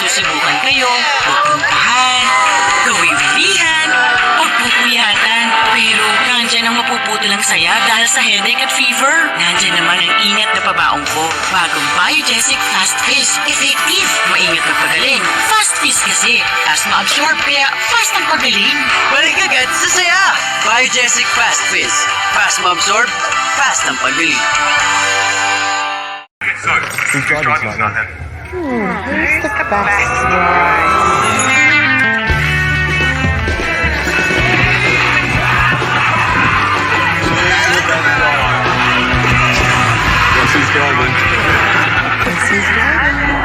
Susubukan kayo, pupuntahan, gawiwilihan, pagpupuyatan. Pero nandyan ang mapuputulang saya dahil sa headache at fever. Nandyan naman ang ingat na pabaong ko. Bagong Biogesic Fast Fizz. Effective, maingat na pagaling. Fast Fizz kasi, fast ma-absorb kaya fast ang pagaling. Balik agad sa saya! Biogesic Fast Fizz. Fast ma-absorb, fast ang pagaling. Whose driving's not in? Who's the best one? Yes, he's driving. Yes, he's driving.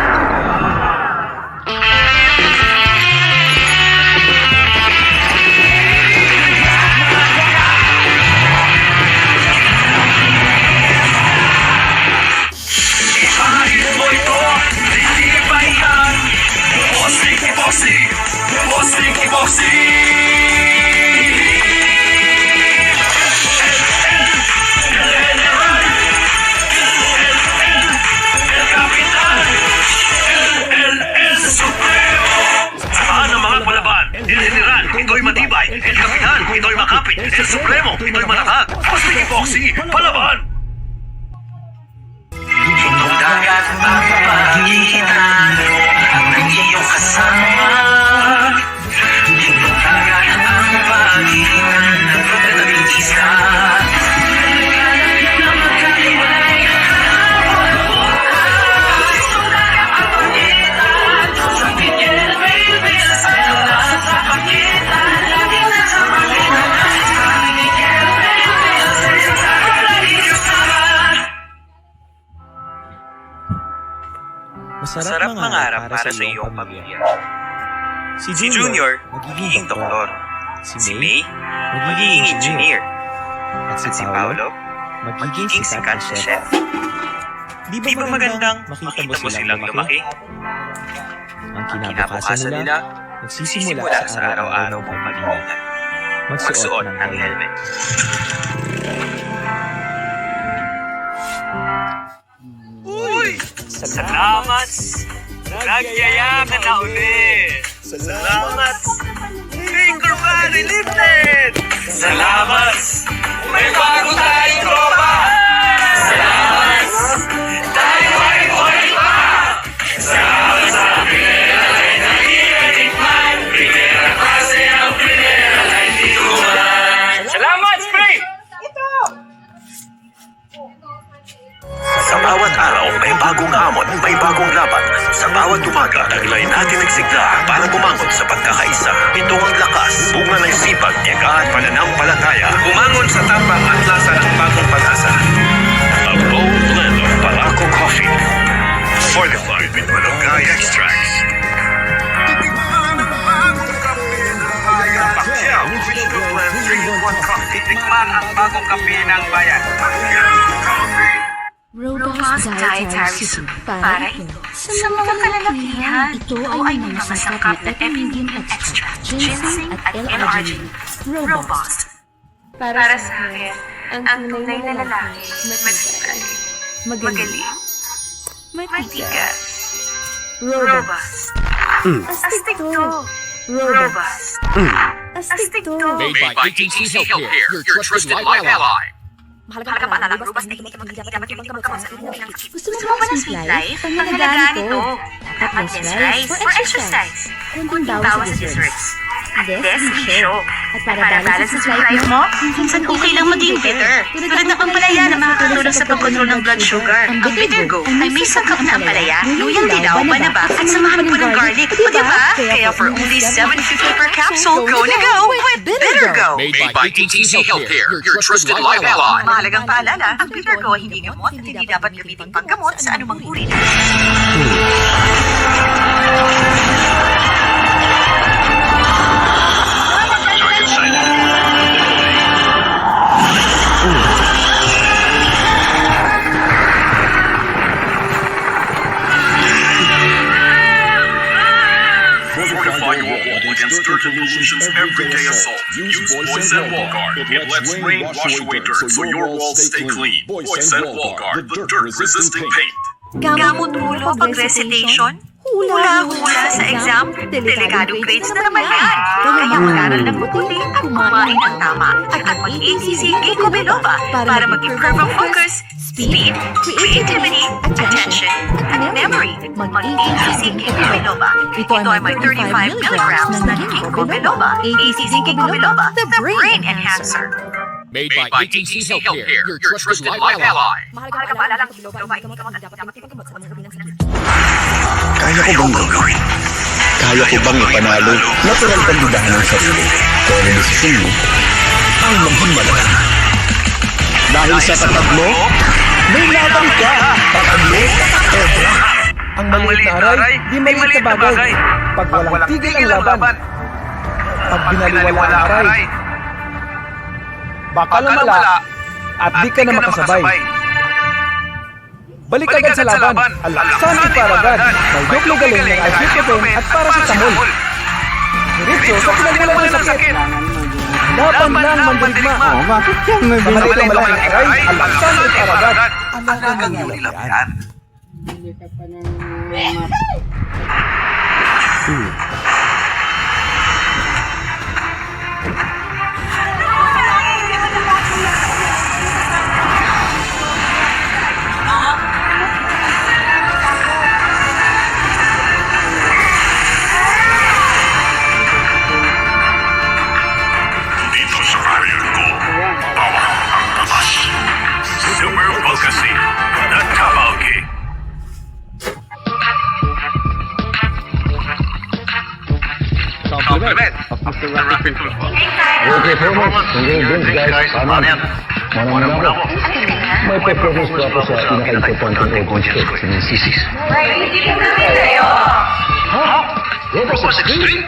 Ito'y matibay, El Capitan, ito'y makapit, El Supremo, ito'y matatag, Bossy Boxy, palaban! Itong dagat ang pagitan ng iyong kasama. Itong dagat ang pagitan ng protagonista. Masarap mangarap para sa iyong pamilya. Si Junior, magiging doktor. Si May, magiging engineer. At si Paolo, magiging sikat na chef. Di ba magandang makita mo silang lumaki? Ang kinabukasan nila, nagsisimula sa araw-araw mong pag-iingat. Magsuot ng helmet. Uy! Salamat! Nagyaya ka na ulit! Salamat! Finger Valley lifted! Salamat! May bago tayong tropa! Salamat! Tayo ay buhay pa! Salamat sa Primera Line na iyanikman! Primera klase ang Primera Line di kuman! Salamat, Spray! Sa bawat araw, may bagong hamon, may bagong laban. Sa bawat umaga, taglay natin nagsigla para bumangon sa pagkakaisa. Ito ang lakas, bunga ng sipag, yaga at pananampalataya. Bumangon sa tapang at lasa ng bagong pag-asa. A bold blend of Baraco coffee. Fortified with Malunggay extracts. Pacquiao, Official Blend 3-in-1 Coffee. Tikman ang bagong kape ng bayan. Robust dietary soup para ito sa mga kalalakihan. Ito ay may mga sangkap na epinephrine extract, ginseng at L-arginine. Robust. Para sa akin, ang tunay na lalaki, matibay, magaling, matigas, robust. Astig to. Robust. Astig to. Made by ATC Healthcare, your trusted life ally. Mahalaga pa na robust na hindi dapat yung magkamot sa akin. Gusto mo ba ng sweet life? Pangalagaan ito. Dapat less rice for exercise. Kunting bawas sa desserts. Less show. At para balance sa life mo, minsan okay lang maging bitter. Tulad ng ampalaya na makakatulong sa pagkontrol ng blood sugar. Ang Bitter Go ay may sangkap na ampalaya, luyang dilaw, banaba, at samahan mo ng garlic. O diba? Kaya for only $7.50 per capsule, go na go with Bitter Go. Made by ATC Healthcare, your trusted life ally. Mahalagang paalala, ang Bitter Go ay hindi gamot at hindi dapat gamitin panggamot sa anumang uri na. Fortify your wall against dirt illusions everyday assault. Use Boys and Wall Guard. It lets rain wash away dirt so your walls stay clean. Boys and Wall Guard, the dirt-resisting paint. Gamot ulo pag recitation? hula-hula sa exam, delikadong grades na naman yan. Kaya mag-aral ng mabuti at kumain ng tama. At mag-ATC Ginkgo biloba para mag-improve ang focus, speed, creativity, attention, at memory. Mag-ATC Ginkgo biloba. Ito ay may 35 milligrams ng Ginkgo biloba. ATC Ginkgo biloba, the brain enhancer. Made by ATC Healthcare, your trusted life ally. Kaya ko bang gawin? Kaya ko bang ipanalo? Natural pandudahan ng sarili. Pero desisyon mo ang maghimalan. Dahil sa tapat mo, may laban ka. Tapat mo, ebra. Ang maliit na aray, di maliit na bagay. Pag walang tigil ang laban, pag binaliwala ang aray, baka lumala at di ka na makasabay. Balik agad sa laban. Alaksan iparagad. May doble galing ng ibuprofen at paracetamol. Diretso sa pinagmulan ng sakit. Laban lang mandirigma. Bakit yan? Sa maliit na malaking aray, alaksan iparagad. Alagang nilapian. Dito sa karyon ko, bawal ang tamas. Super focusing. At Kamauki. Compliment of Mr. Rapid Football. Okay, performance. Congratulations, guys. Paano yan? Mana mo? May performance ko ako sa pinaka-importante audience ko sa CCs. Robust Extreme?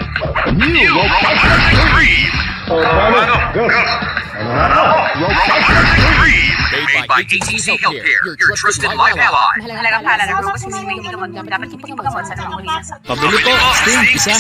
New Robust Extreme! Ano? Girls? Ano? Robust Extreme! Made by ATC Healthcare, your trusted life ally. Mahalagang pala ng robot kasi hindi ka dapat hindi pagkamot sa nangungulihan sa Pabili po, Sting, isa.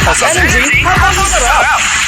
Atas energy, habang masarap.